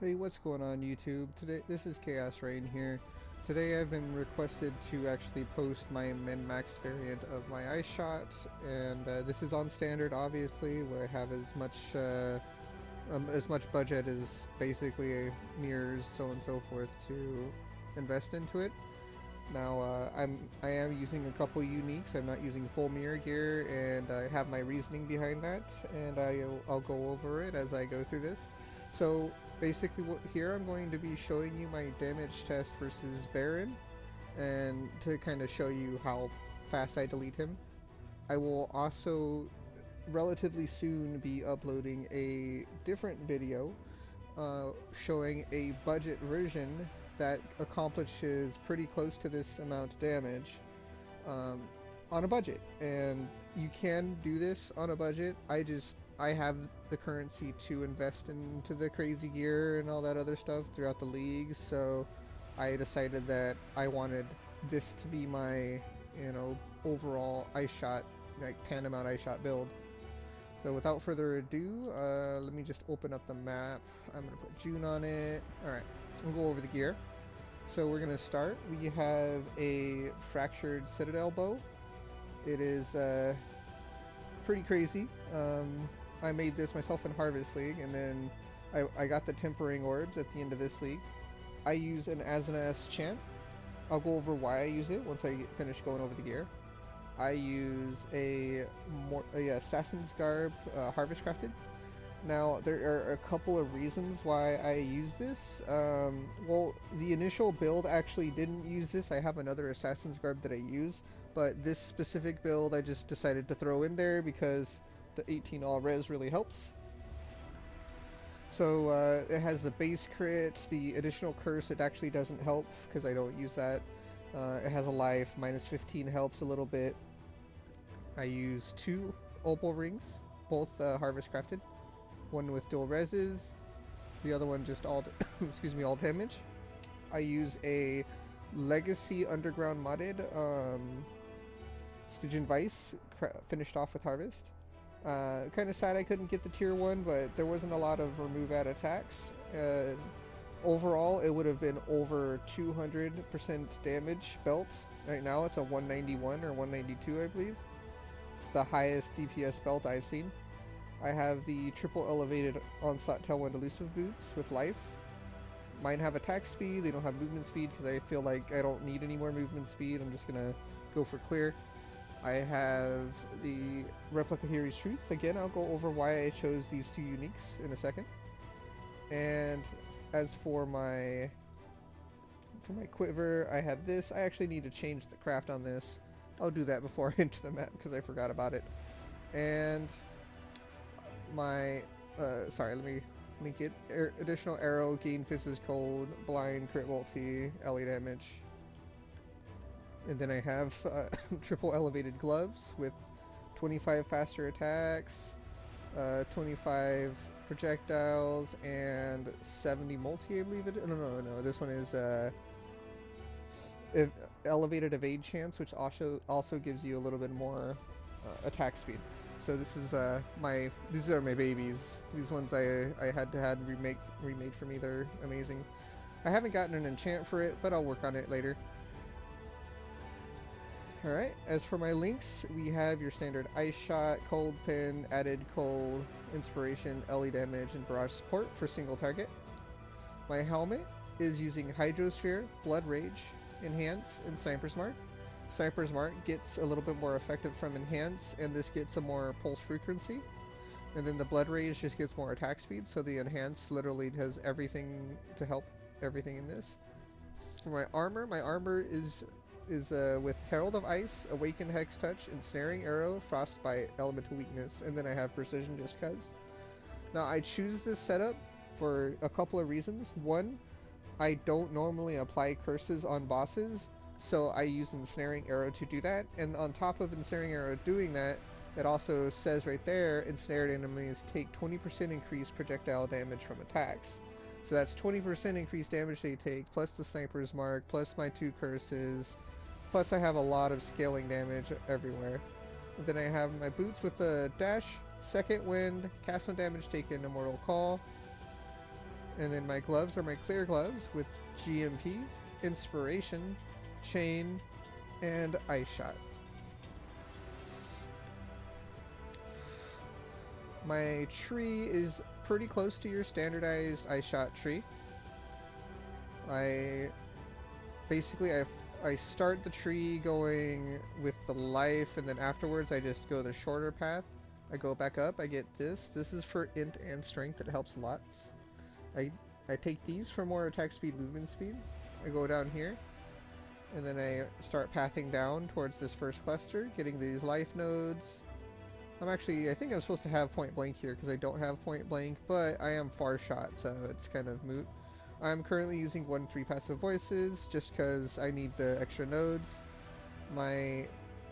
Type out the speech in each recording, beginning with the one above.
Hey, what's going on YouTube? Today, this is Chaos-Reighn here. Today I've been requested to actually post my min-maxed variant of my ice shot, and this is on standard obviously, where I have as much budget as basically mirrors, so on and so forth, to invest into it. Now I am using a couple uniques. I'm not using full mirror gear, and I have my reasoning behind that, and I'll go over it as I go through this. So basically, here I'm going to be showing you my damage test versus Baron, and to kind of show you how fast I delete him. I will also relatively soon be uploading a different video showing a budget version that accomplishes pretty close to this amount of damage um, on a budget. And you can do this on a budget. I have the currency to invest into the crazy gear and all that other stuff throughout the league, so I decided that I wanted this to be my, overall ice shot, like tantamount ice shot build. So without further ado, let me just open up the map. I'm going to put June on it. Alright, I'll go over the gear. So we're going to start. We have a Fractured Citadel bow. It is pretty crazy. I made this myself in Harvest League, and then I got the Tempering Orbs at the end of this league. I use an Azana's Chant. I'll go over why I use it once I finish going over the gear. I use a Assassin's Garb Harvest Crafted. Now, there are a couple of reasons why I use this. Well, the initial build actually didn't use this. I have another Assassin's Garb that I use, but this specific build I just decided to throw in there because the 18 all res really helps. So it has the base crit, the additional curse. It actually doesn't help because I don't use that. It has a life, minus 15 helps a little bit. I use 2 opal rings, both harvest crafted. One with dual reses, the other one just all excuse me, all damage. I use a legacy underground modded Stygian Vice finished off with harvest. Kind of sad I couldn't get the tier 1, but there wasn't a lot of remove at attacks. Overall, it would have been over 200% damage belt. Right now it's a 191 or 192, I believe. It's the highest DPS belt I've seen. I have the triple elevated onslaught tailwind elusive boots with life. Mine have attack speed, they don't have movement speed because I feel like I don't need any more movement speed. I'm just gonna go for clear. I have the Replica Hero's Truth. Again, I'll go over why I chose these 2 uniques in a second. And as for my quiver, I have this. I actually need to change the craft on this. I'll do that before I enter the map because I forgot about it. And my sorry, let me link it. Additional arrow, gain Fizz's Cold, blind, crit multi, LA damage. And then I have triple elevated gloves with 25 faster attacks, 25 projectiles, and 70 multi, I believe it. No. This one is elevated evade chance, which also gives you a little bit more attack speed. So this is these are my babies. These ones I had remade for me. They're amazing. I haven't gotten an enchant for it, but I'll work on it later. Alright, as for my links, we have your standard Ice Shot, Cold Pin, Added Cold, Inspiration, LE Damage, and Barrage Support for single target. My helmet is using Hydrosphere, Blood Rage, Enhance, and Sniper's Mark. Sniper's Mark gets a little bit more effective from Enhance, and this gets a more pulse frequency. And then the Blood Rage just gets more attack speed, so the Enhance literally has everything to help everything in this. For my armor is with Herald of Ice, Awakened Hex Touch, Ensnaring Arrow, Frostbite, Elemental Weakness, and then I have Precision just cuz. Now I choose this setup for a couple of reasons. One, I don't normally apply curses on bosses, so I use Ensnaring Arrow to do that, and on top of Ensnaring Arrow doing that, it also says right there, ensnared enemies take 20% increased projectile damage from attacks. So that's 20% increased damage they take, plus the Sniper's Mark, plus my 2 curses, plus I have a lot of scaling damage everywhere. And then I have my boots with a dash, second wind, cast on damage taken, immortal call, And then my gloves are my clear gloves with GMP, Inspiration, Chain, and Ice Shot. My tree is pretty close to your standardized Ice Shot tree. I start the tree going with the life, and then afterwards I just go the shorter path. I go back up, I get this. This is for int and strength, it helps a lot. I take these for more attack speed, movement speed. I go down here, and then I start pathing down towards this first cluster, getting these life nodes. I think I'm supposed to have point blank here because I don't have point blank, but I am far shot, so it's kind of moot. I'm currently using 1-3 passive voices just because I need the extra nodes.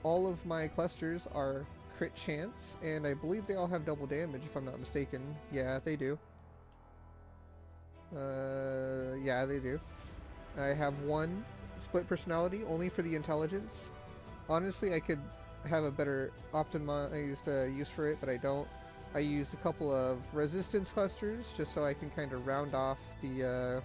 All of my clusters are crit chance, and I believe they all have double damage if I'm not mistaken. Yeah, they do. Yeah, they do. I have one split personality only for the intelligence. Honestly, I could have a better optimized use for it, but I don't. I use a couple of resistance clusters just so I can kind of round off the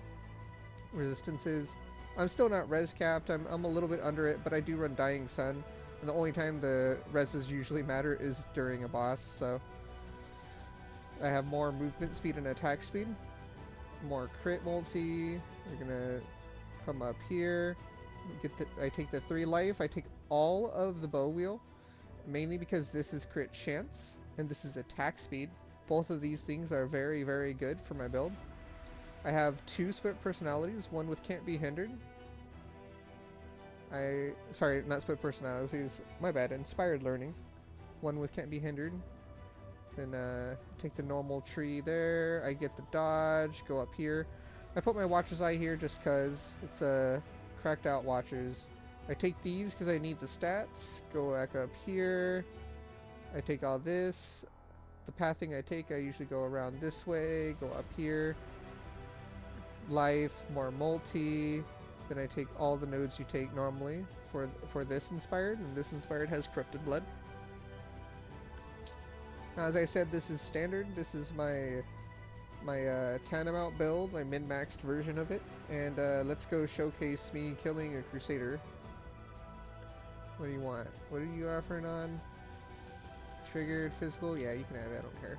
resistances. I'm still not res capped. I'm a little bit under it, but I do run Dying Sun, and the only time the reses usually matter is during a boss. So I have more movement speed and attack speed, more crit multi. We're gonna come up here. I take the 3 life. I take all of the bow wheel, mainly because this is crit chance and this is attack speed. Both of these things are very, very good for my build. I have 2 split personalities, one with can't be hindered. Sorry, not split personalities, my bad, inspired learnings. One with can't be hindered. Then take the normal tree there. I get the dodge, go up here. I put my Watcher's Eye here just because it's a cracked out Watchers. I take these because I need the stats. Go back up here. I take all this. The pathing I usually go around this way, go up here. Life, more multi. Then I take all the nodes you take normally for this inspired, and this inspired has corrupted blood. Now, as I said, this is standard. This is my Tanamount build, my min-maxed version of it, and let's go showcase me killing a Crusader. What do you want? What are you offering on? Triggered, physical? Yeah, you can have it, I don't care.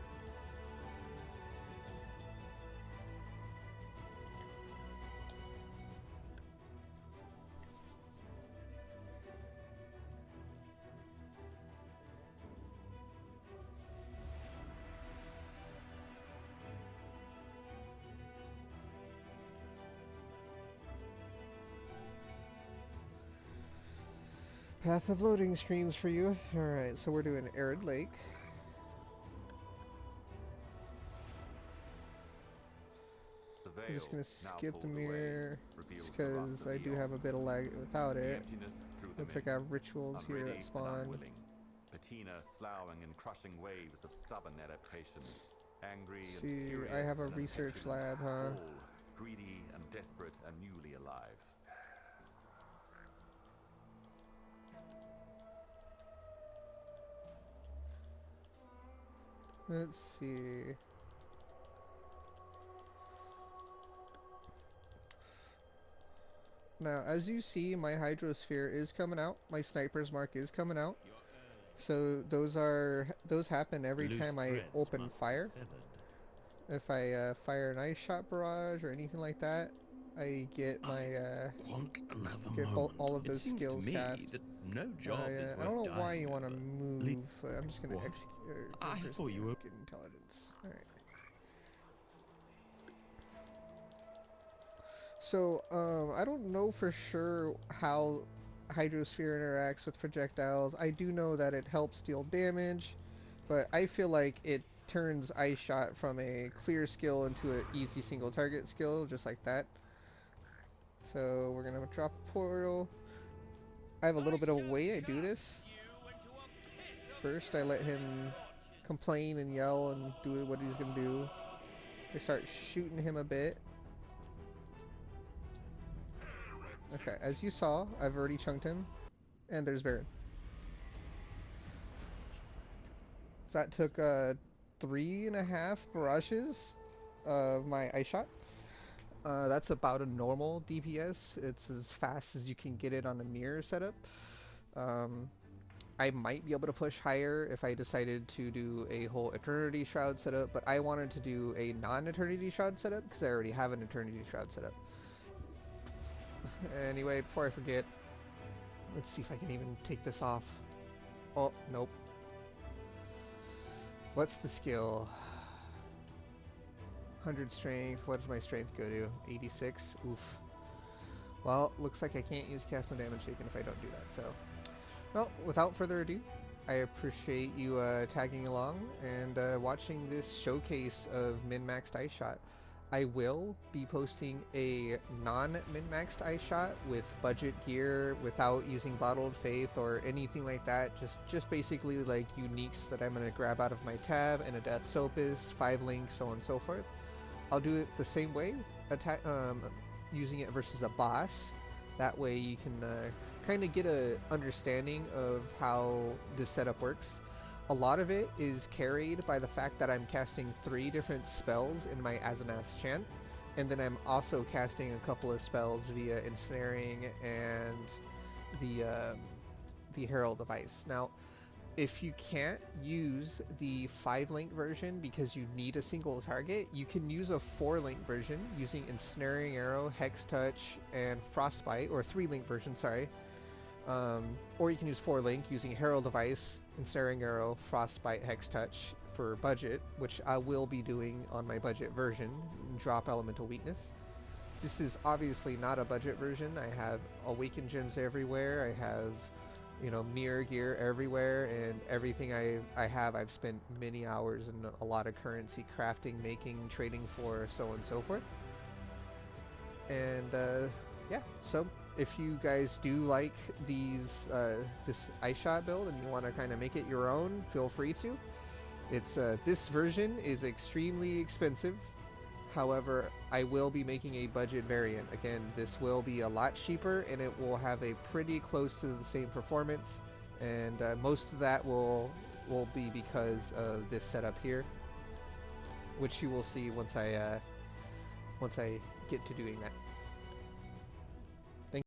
Path of loading screens for you. Alright, so we're doing Arid Lake. I'm just gonna skip the mirror just because I do have a bit of lag without it. Looks like I have rituals here that spawn. Patina sloughing and crushing waves of stubborn adaptation. Angry and See, furious I have a and research petulant, lab, huh? all greedy and desperate and newly alive. Let's see. Now, as you see, my Hydrosphere is coming out. My Sniper's Mark is coming out. So those happen every time I open fire. If I fire an Ice Shot Barrage or anything like that, I get my all of those skills cast. No job is I don't know worth why dying you want to over. move. I'm just gonna What? execute. I thought you were get intelligence. All right. So I don't know for sure how Hydrosphere interacts with projectiles. I do know that it helps deal damage, but I feel like it turns Ice Shot from a clear skill into an easy single target skill, just like that. So we're gonna drop a portal. I have a little bit of a way I do this. First, I let him complain and yell and do what he's gonna do. I start shooting him a bit. Okay, as you saw, I've already chunked him, and there's Baron. That took 3.5 barrages of my Ice Shot. That's about a normal DPS. It's as fast as you can get it on a mirror setup. Um, I might be able to push higher if I decided to do a whole Eternity Shroud setup, but I wanted to do a non-Eternity Shroud setup because I already have an Eternity Shroud setup. Anyway, before I forget, let's see if I can even take this off. Oh, nope. What's the skill? 100 strength. What does my strength go to? 86? Oof. Well, looks like I can't use cast no damage taken if I don't do that, so... Well, without further ado, I appreciate you tagging along and watching this showcase of min-maxed ice shot. I will be posting a non-min-maxed ice shot with budget gear without using Bottled Faith or anything like that. Just basically like uniques that I'm going to grab out of my tab and a Death Sopus, 5 Link, so on and so forth. I'll do it the same way, using it versus a boss. That way you can kind of get a understanding of how this setup works. A lot of it is carried by the fact that I'm casting 3 different spells in my Azanath's Chant, and then I'm also casting a couple of spells via Ensnaring and the Herald of Ice. Now, if you can't use the 5-link version because you need a single target, you can use a 4-link version using Ensnaring Arrow, Hex Touch, and Frostbite, or 3-link version, sorry. Or you can use 4-link using Herald of Ice, Ensnaring Arrow, Frostbite, Hex Touch for budget, which I will be doing on my budget version, drop Elemental Weakness. This is obviously not a budget version. I have Awakened Gems everywhere, I have, you know, mirror gear everywhere, and everything I have I've spent many hours and a lot of currency crafting, making, trading for, so on and so forth. And yeah, so if you guys do like these this ice shot build and you want to kind of make it your own, feel free to. It's this version is extremely expensive. However, I will be making a budget variant. Again, this will be a lot cheaper and it will have a pretty close to the same performance, and most of that will be because of this setup here, which you will see once I get to doing that.